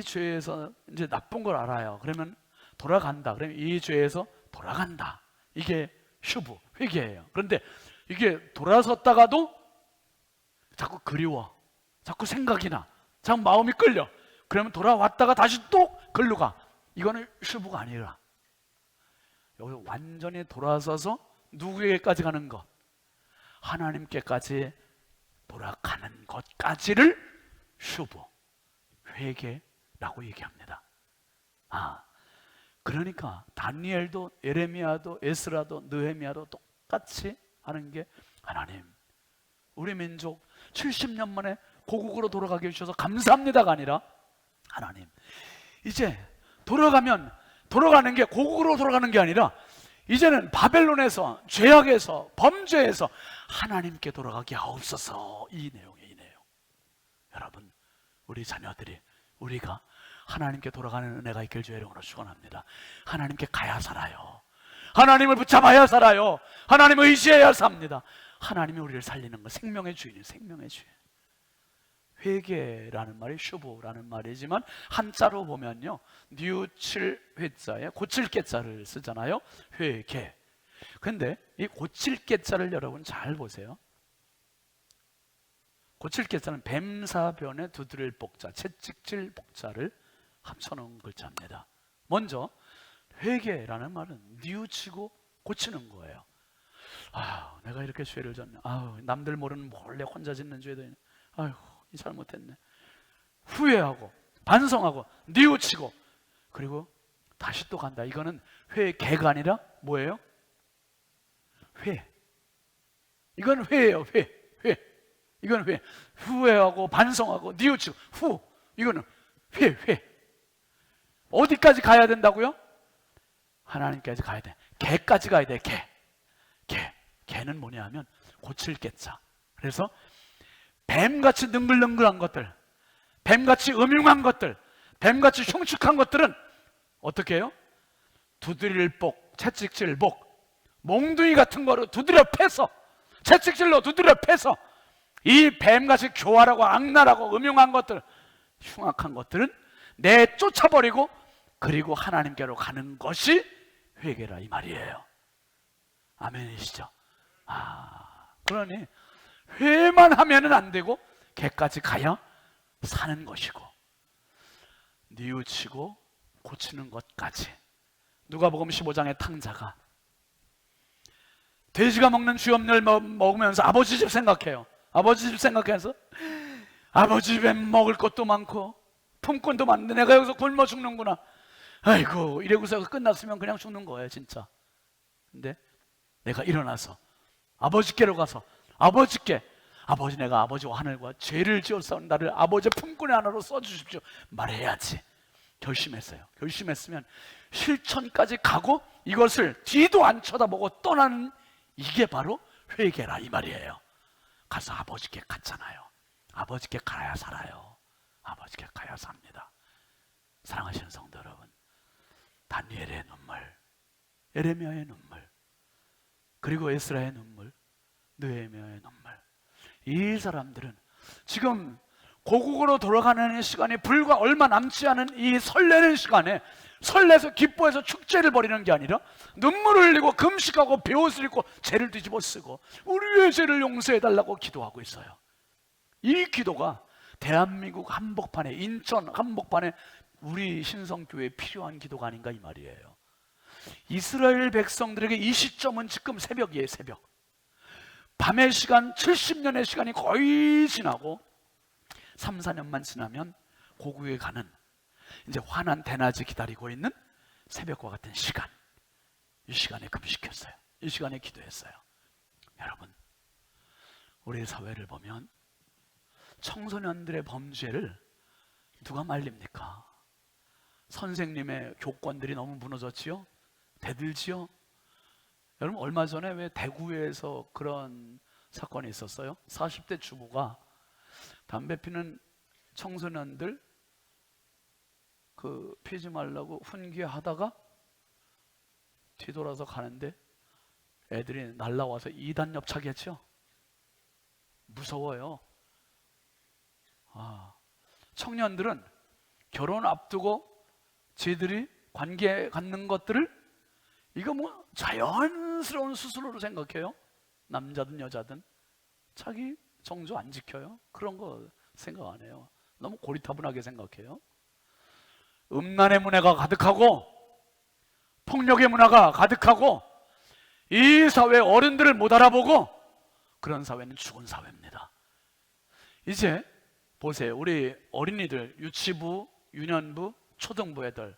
죄에서 이제 나쁜 걸 알아요. 그러면 돌아간다. 그러면 이 죄에서 돌아간다. 이게 슈브, 회개예요. 그런데 이게 돌아섰다가도 자꾸 그리워, 자꾸 생각이 나, 자꾸 마음이 끌려. 그러면 돌아왔다가 다시 또 글로 가. 이거는 슈브가 아니라 여기서 완전히 돌아서서 누구에게까지 가는 것? 하나님께까지 돌아가는 것까지를 슈브, 회개라고 얘기합니다. 그러니까 다니엘도 예레미야도 에스라도 느헤미야도 똑같이 하는 게, 하나님 우리 민족 70년 만에 고국으로 돌아가게 해주셔서 감사합니다가 아니라, 하나님 이제 돌아가는 게 고국으로 돌아가는 게 아니라 이제는 바벨론에서, 죄악에서, 범죄에서 하나님께 돌아가게 하옵소서. 이 내용이에요. 여러분, 우리 자녀들이, 우리가 하나님께 돌아가는 은혜가 있길 주의 이름으로 축원합니다. 하나님께 가야 살아요. 하나님을 붙잡아야 살아요. 하나님을 의지해야 삽니다. 하나님이 우리를 살리는 것, 생명의 주인이에요. 생명의 주인. 회개라는 말이 슈브라는 말이지만 한자로 보면요, 뉘우칠 회자에 고칠 깨자를 쓰잖아요. 회개. 근데 이 고칠 깨자를 여러분 잘 보세요. 고칠 깨자는 뱀사변에 두드릴 복자, 채찍질 복자를 합쳐놓은 글자입니다. 먼저 회개라는 말은 뉘우치고 고치는 거예요. 내가 이렇게 죄를 졌네. 남들 모르는 몰래 혼자 짓는 죄도 있네. 잘못했네. 후회하고 반성하고 뉘우치고 그리고 다시 또 간다. 이거는 회개가 아니라 뭐예요? 이건 회예요. 회. 이건 회. 후회하고 반성하고 뉘우치고 이거는 회. 어디까지 가야 된다고요? 하나님까지 가야 돼. 개까지 가야 돼. 개는 뭐냐 하면 고칠 개자. 그래서 뱀같이 능글능글한 것들, 뱀같이 음흉한 것들, 뱀같이 흉측한 것들은 어떻게 해요? 두드릴 복, 채찍질 복, 몽둥이 같은 거로 두드려 패서, 채찍질로 두드려 패서 이 뱀같이 교활하고 악랄하고 음흉한 것들, 흉악한 것들은 내쫓아버리고 그리고 하나님께로 가는 것이 회개라 이 말이에요. 아멘이시죠? 그러니 회만 하면은 안 되고 개까지 가야 사는 것이고, 뉘우치고 고치는 것까지. 누가복음 15장의 탕자가 돼지가 먹는 쥐염을 먹으면서 아버지 집 생각해요. 아버지 집 생각해서 아버지 집에 먹을 것도 많고 품꾼도 많은데 내가 여기서 굶어 죽는구나. 아이고, 이래고서 끝났으면 그냥 죽는 거예요 진짜. 근데 내가 일어나서 아버지께로 가서 아버지께 아버지, 내가 아버지와 하늘과 죄를 지었사오니 나를 아버지의 품꾼의 하나로 써주십시오 말해야지. 결심했어요. 결심했으면 실천까지 가고 이것을 뒤도 안 쳐다보고 떠나는, 이게 바로 회개라 이 말이에요. 가서 아버지께 갔잖아요. 아버지께 가야 살아요. 아버지께 가야 삽니다. 사랑하시는 성도 여러분, 다니엘의 눈물, 에레미야의 눈물, 그리고 에스라의 눈물, 느헤미야의 눈물, 이 사람들은 지금 고국으로 돌아가는 시간이 불과 얼마 남지 않은 이 설레는 시간에 설레서 기뻐해서 축제를 벌이는 게 아니라 눈물을 흘리고 금식하고 베옷을 입고 죄를 뒤집어 쓰고 우리의 죄를 용서해 달라고 기도하고 있어요. 이 기도가 대한민국 한복판에, 인천 한복판에 우리 신성교회에 필요한 기도가 아닌가 이 말이에요. 이스라엘 백성들에게 이 시점은 지금 새벽이에요. 새벽. 밤의 시간, 70년의 시간이 거의 지나고 3, 4년만 지나면 고국에 가는, 이제 환한 대낮이 기다리고 있는 새벽과 같은 시간, 이 시간에 금식했어요. 이 시간에 기도했어요. 여러분, 우리 사회를 보면 청소년들의 범죄를 누가 말립니까? 선생님의 교권들이 너무 무너졌지요? 대들지요? 여러분, 얼마 전에 왜 대구에서 그런 사건이 있었어요? 40대 주부가 담배 피는 청소년들 피지 말라고 훈계하다가 뒤돌아서 가는데 애들이 날라와서 2단 엽차겠죠? 무서워요. 청년들은 결혼 앞두고 지들이 관계 갖는 것들을 이거 뭐 자연스러운 수술로 생각해요. 남자든 여자든 자기 정조 안 지켜요. 그런 거 생각 안 해요. 너무 고리타분하게 생각해요. 음란의 문화가 가득하고 폭력의 문화가 가득하고 이 사회 어른들을 못 알아보고 그런 사회는 죽은 사회입니다. 이제 보세요. 우리 어린이들, 유치부, 유년부, 초등부 애들,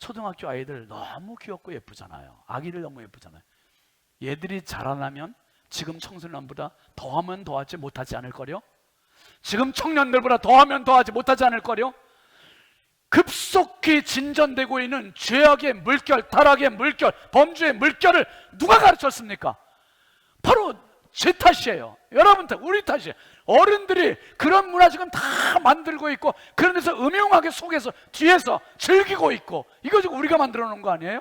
초등학교 아이들 너무 귀엽고 예쁘잖아요. 아기들 너무 예쁘잖아요. 얘들이 자라나면 지금 청소년보다 더하면 더하지 못하지 않을 거요? 지금 청년들보다 더하면 더하지 못하지 않을 거요? 급속히 진전되고 있는 죄악의 물결, 타락의 물결, 범죄의 물결을 누가 가르쳤습니까? 바로 제 탓이에요. 여러분 탓, 우리 탓이에요. 어른들이 그런 문화 지금 다 만들고 있고 그런 데서 음흉하게 속에서 뒤에서 즐기고 있고, 이거 지금 우리가 만들어 놓은 거 아니에요?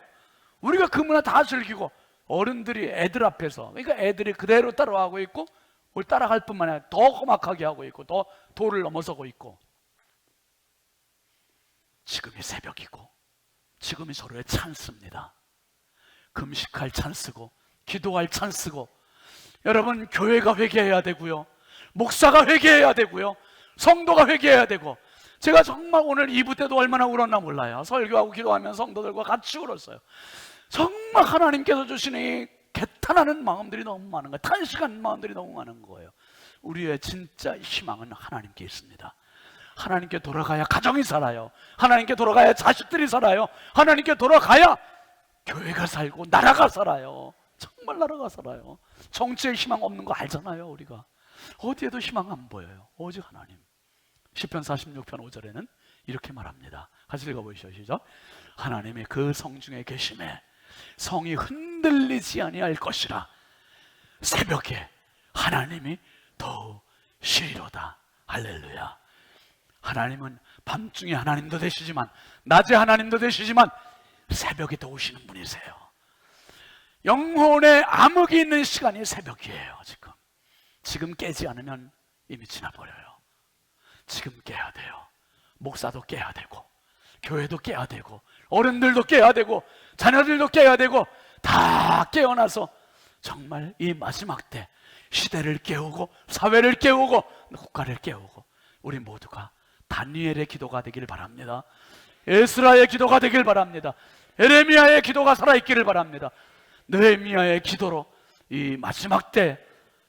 우리가 그 문화 다 즐기고 어른들이 애들 앞에서, 그러니까 애들이 그대로 따라하고 있고 우리 따라갈 뿐만 아니라 더 험악하게 하고 있고 더 도를 넘어서고 있고. 지금이 새벽이고 지금이 서로의 찬스입니다. 금식할 찬스고 기도할 찬스고, 여러분 교회가 회개해야 되고요, 목사가 회개해야 되고요, 성도가 회개해야 되고. 제가 정말 오늘 2부 때도 얼마나 울었나 몰라요. 설교하고 기도하면 성도들과 같이 울었어요. 정말 하나님께서 주시는 이 개탄하는 마음들이 너무 많은 거예요. 탄식하는 마음들이 너무 많은 거예요. 우리의 진짜 희망은 하나님께 있습니다. 하나님께 돌아가야 가정이 살아요. 하나님께 돌아가야 자식들이 살아요. 하나님께 돌아가야 교회가 살고 나라가 살아요. 정말 나라가 살아요. 정치에 희망 없는 거 알잖아요. 우리가 어디에도 희망 안 보여요. 오직 하나님. 시편 46편 5절에는 이렇게 말합니다. 같이 읽어보시죠. 시작. 하나님의 그 성중에 계심에 성이 흔들리지 아니할 것이라. 새벽에 하나님이 더욱 시리로다. 할렐루야. 하나님은 밤중에 하나님도 되시지만 낮에 하나님도 되시지만 새벽에 더 오시는 분이세요. 영혼에 암흑이 있는 시간이 새벽이에요. 지금 깨지 않으면 이미 지나버려요. 지금 깨야 돼요. 목사도 깨야 되고 교회도 깨야 되고 어른들도 깨야 되고 자녀들도 깨야 되고 다 깨어나서 정말 이 마지막 때 시대를 깨우고 사회를 깨우고 국가를 깨우고 우리 모두가 다니엘의 기도가 되길 바랍니다. 에스라의 기도가 되길 바랍니다. 에레미야의 기도가 살아있기를 바랍니다. 느헤미야의 기도로 이 마지막 때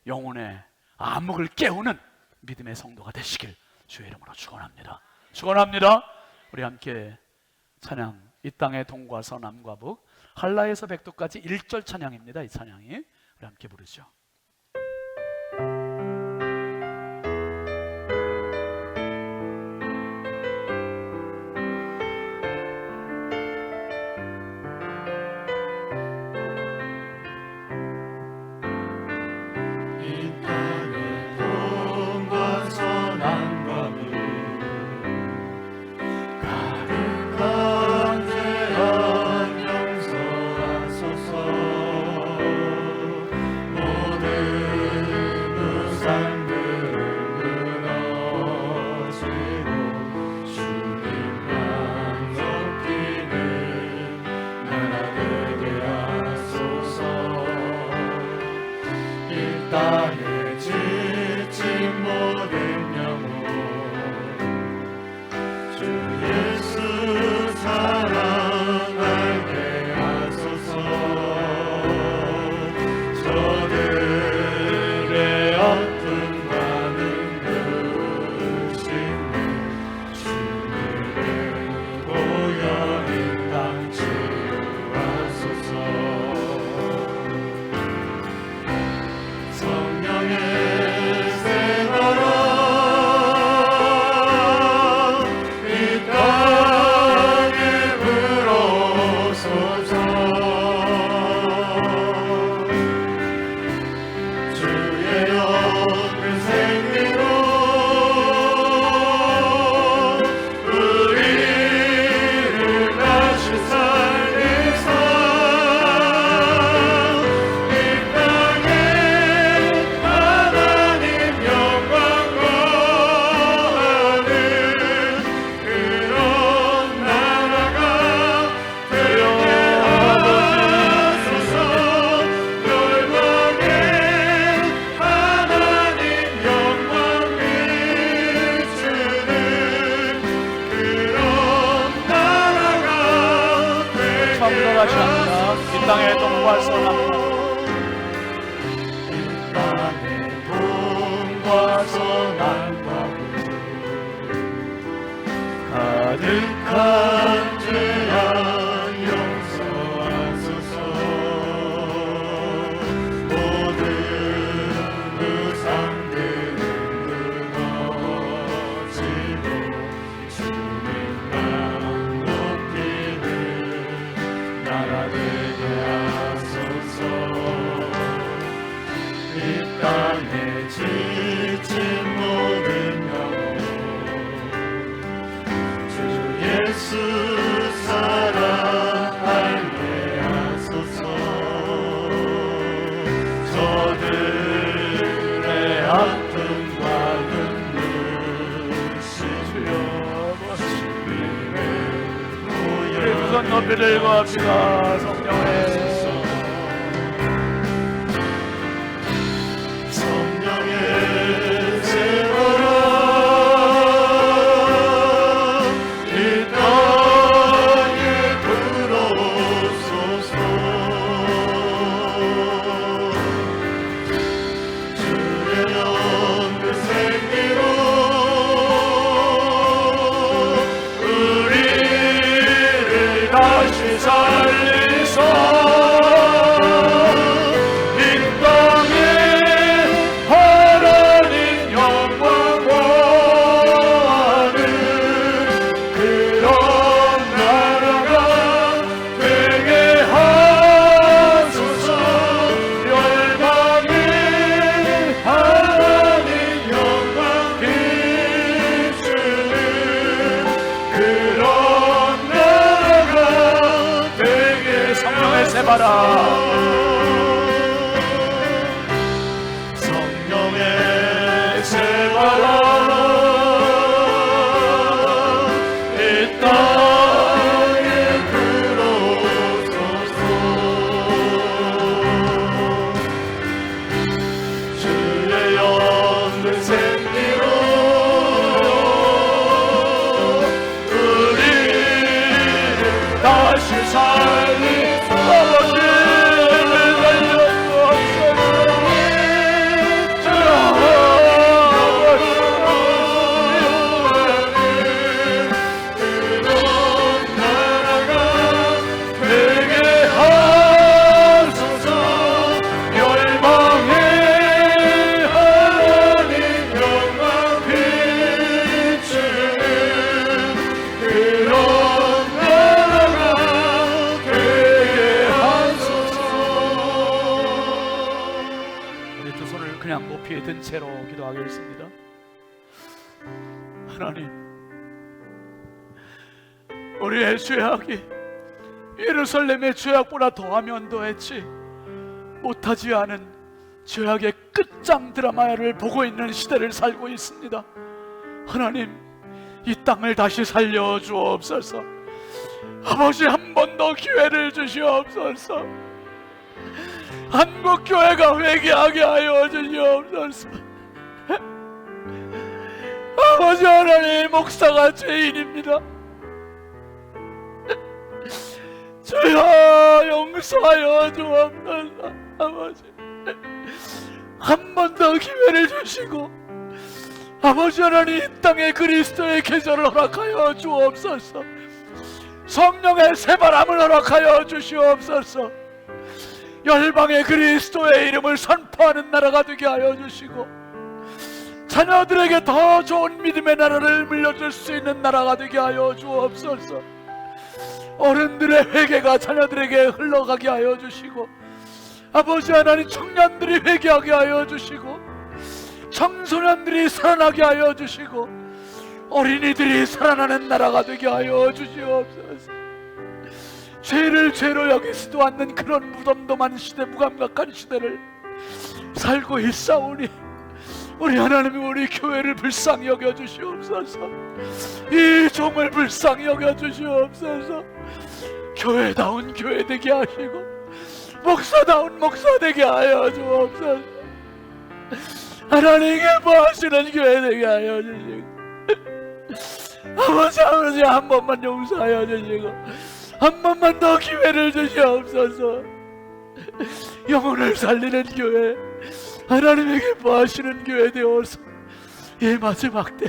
영혼의 암흑을 깨우는 믿음의 성도가 되시길 주의 이름으로 축원합니다. 축원합니다. 우리 함께 찬양, 이 땅의 동과 서남과 북 할라에서 백도까지 1절 찬양입니다. 이 찬양이 우리 함께 부르죠. 말씀하면서 다시 합니다. 이 땅에 동과 선악과 가득한 죄악 용서하소서. 모든 우상들은 무너지고 주님만 높이는 나라 되게 하소서. 이 땅에 지친 모든 예수 사랑하게 하소서. 저들의 아픔과 눈물 씻으려 주님의 보혈 두 손 높이 들고 합시다. 성령의 세워라. 이 땅에 들어오소서. 주의 영그 생기로 우리를 다시 살리소. 이 땅에 하나님 영광 구하는 그런 나라가 되게 하소서. 열방에 하나님 영광 비추는 그런 나라가 되게. 성령의 세바라 성령의 세바라. 이 땅에 들어오소서. 주의 영을 생기로 우리를 다시 살리소서. 그냥 높이 든 채로 기도하겠습니다. 하나님, 우리의 죄악이 예루살렘의 죄악보다 더하면 더했지 못하지 않은 죄악의 끝장 드라마를 보고 있는 시대를 살고 있습니다. 하나님, 이 땅을 다시 살려 주옵소서. 아버지, 한 번 더 기회를 주시옵소서. 한국교회가 회개하게 하여 주시옵소서. 아버지 하나님, 목사가 죄인입니다. 주여 용서하여 주옵소서. 아버지, 한 번 더 기회를 주시고 아버지 하나님, 이 땅에 그리스도의 계절을 허락하여 주옵소서. 성령의 새바람을 허락하여 주시옵소서. 열방의 그리스도의 이름을 선포하는 나라가 되게 하여 주시고 자녀들에게 더 좋은 믿음의 나라를 물려줄 수 있는 나라가 되게 하여 주옵소서. 어른들의 회개가 자녀들에게 흘러가게 하여 주시고 아버지 하나님, 청년들이 회개하게 하여 주시고 청소년들이 살아나게 하여 주시고 어린이들이 살아나는 나라가 되게 하여 주시옵소서. 죄를 죄로 여기지도 않는 그런 무덤덤한 시대, 무감각한 시대를 살고 있사오니 우리 하나님이 우리 교회를 불쌍히 여겨주시옵소서. 이 종을 불쌍히 여겨주시옵소서. 교회다운 교회 되게 하시고 목사다운 목사 되게 하여 주옵소서. 하나님 기뻐하시는 교회 되게 하여 주시고 아버지 한 번만 용서하여 주시고 한 번만 더 기회를 주시옵소서. 영혼을 살리는 교회, 하나님의 기뻐하시는 교회 되어서 이 마지막 때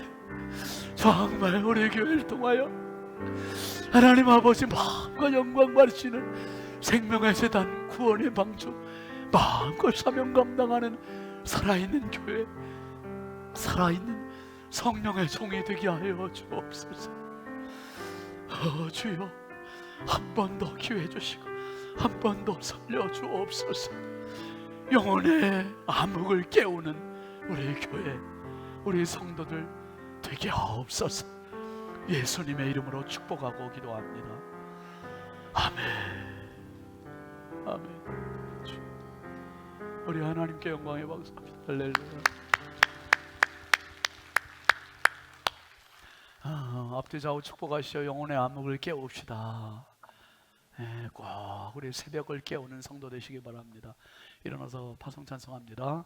정말 우리 교회를 통하여 하나님 아버지 마음과 영광 받으시는 생명의 재단, 구원의 방주, 마음껏 사명 감당하는 살아있는 교회, 살아있는 성령의 종이 되게 하여 주옵소서. 주여, 한 번 더 기회 주시고 한 번 더 살려 주옵소서. 영혼의 암흑을 깨우는 우리 교회, 우리 성도들 되게 하옵소서. 예수님의 이름으로 축복하고 기도합니다. 아멘. 아멘. 우리 하나님께 영광의 박수합니다. 할렐루야. 앞뒤 좌우 축복하시어 영혼의 암흑을 깨웁시다. 꼭 우리 새벽을 깨우는 성도 되시기 바랍니다. 일어나서 파송 찬송합니다.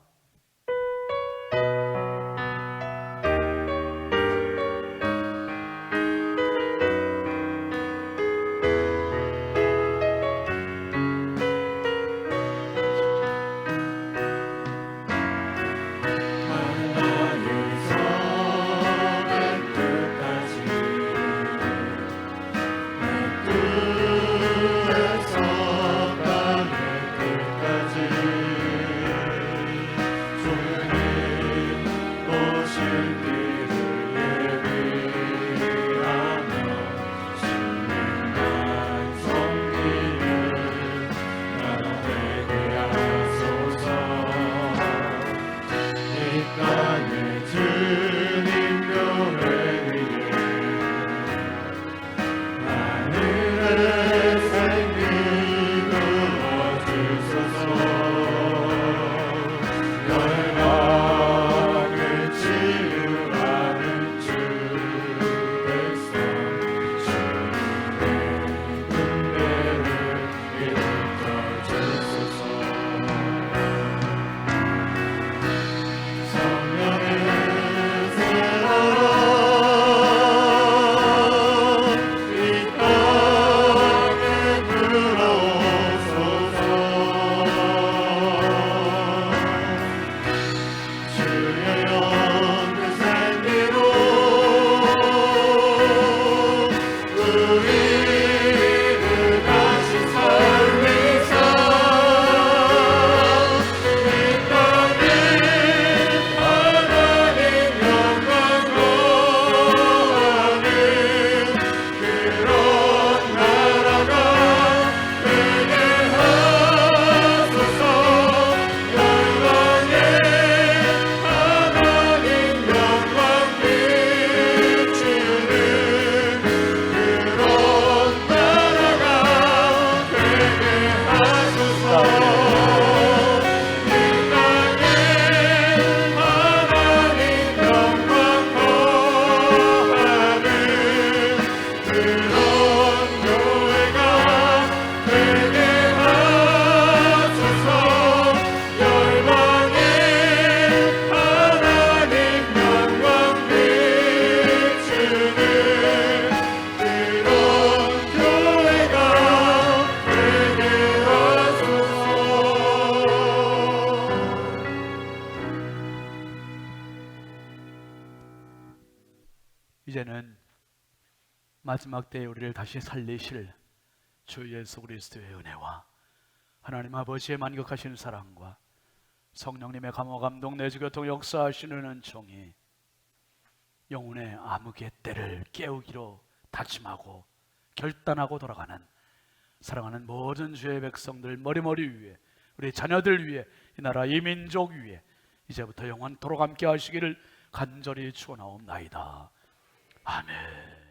이제는 마지막 때에 우리를 다시 살리실 주 예수 그리스도의 은혜와 하나님 아버지의 만극하신 사랑과 성령님의 감화 감동 내주 교통 역사하시는 은총이 영혼의 암흑의 때를 깨우기로 다짐하고 결단하고 돌아가는 사랑하는 모든 주의 백성들 머리머리 위에, 우리 자녀들 위에, 이 나라 이 민족 위에 이제부터 영원토록 함께 하시기를 간절히 축원하옵나이다. 아멘.